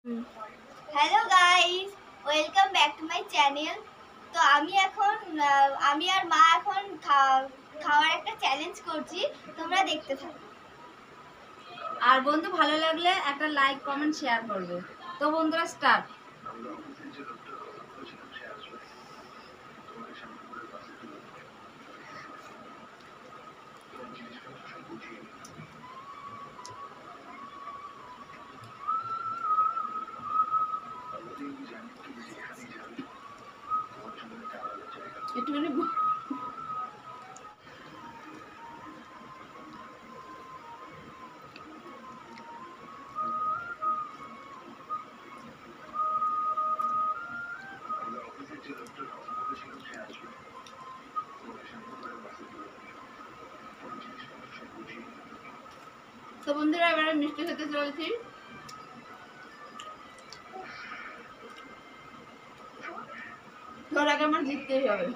Hello guys, welcome back to my channel. তো আমি আর মা এখন খাওয়ার একটা চ্যালেঞ্জ করছি, তোমরা দেখতে থাকো। আর বন্ধু ভালো লাগলে একটা লাইক কমেন্ট শেয়ার করবে। তো বন্ধুরা স্টার্ট। একটুখানি তো বন্ধুরা এবারে মিষ্টি খেতে চলেছি। তোর আগে আমার জিততেই হবে।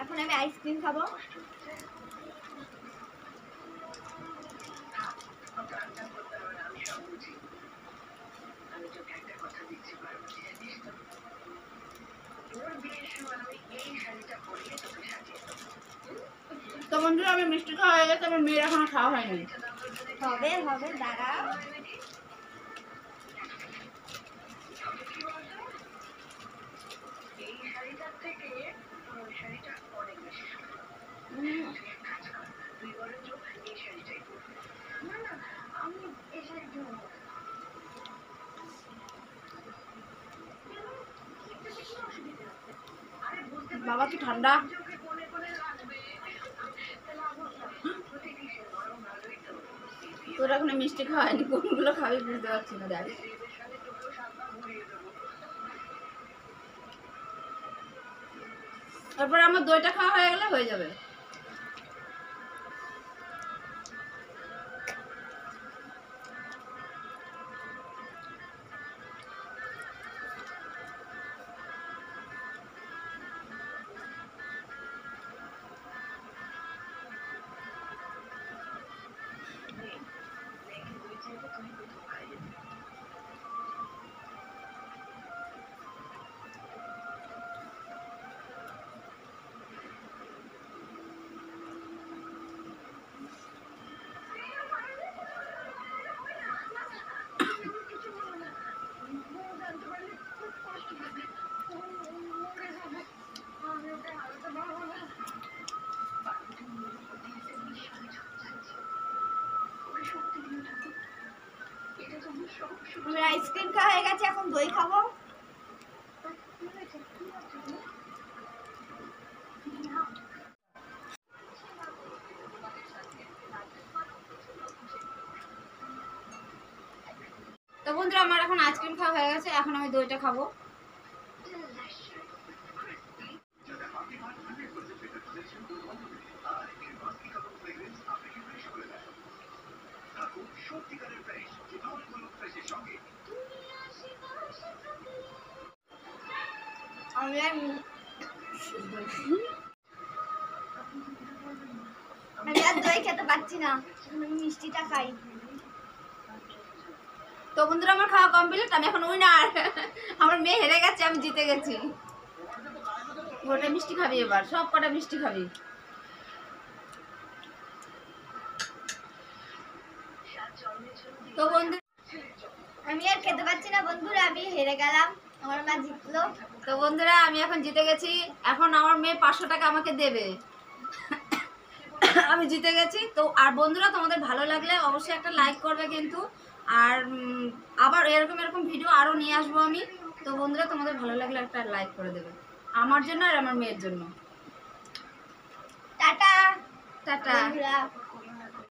এখন আমি আইসক্রিম খাবো। তো বন্ধুরা আমি মিষ্টি খাওয়া হয়ে গেছে, আমার মেয়ের এখনো খাওয়া হয়নি। হবে হবে, দাঁড়াও। বাবা কি ঠান্ডা। তোর এখন মিষ্টি খাওয়া হয়নি, কোনগুলো খাবি বুঝতে পারছি না। দেখ তারপর আমার দইটা খাওয়া হয়ে গেলে হয়ে যাবে। আইসক্রিম খাওয়া হয়ে গেছে, এখন দই খাবো। তো বন্ধুরা আমার এখন আইসক্রিম খাওয়া হয়ে গেছে, এখন আমি দইটা খাবো। আমি আর দই খেতে পারছি না, আমি মিষ্টিটা খাই। তো বন্ধুরা আমার খাওয়া কমপ্লিট, আমি এখন উইনার। আমার মেয়ে হেরে গেছে, আমি জিতে গেছি। গোটা মিষ্টি খাবি এবার, সব কটা মিষ্টি খাবি। তো বন্ধু আমি আর খেতে পারছি না বন্ধুরা, আমি হেরে গেলাম, আমার মা জিতলো। তো বন্ধুরা আমি এখন জিতে গেছি, এখন আমার মেয়ে 500 টাকা আমাকে দেবে। আমি জিতে গেছি। তো আর বন্ধুরা তোমাদের ভালো লাগলে অবশ্যই একটা লাইক করবে কিন্তু, আর আবার এরকম ভিডিও আরও নিয়ে আসবো আমি। তো বন্ধুরা তোমাদের ভালো লাগলে একটা লাইক করে দেবে, আমার জন্য আর আমার মেয়ের জন্য। Tata tata. বন্ধুরা।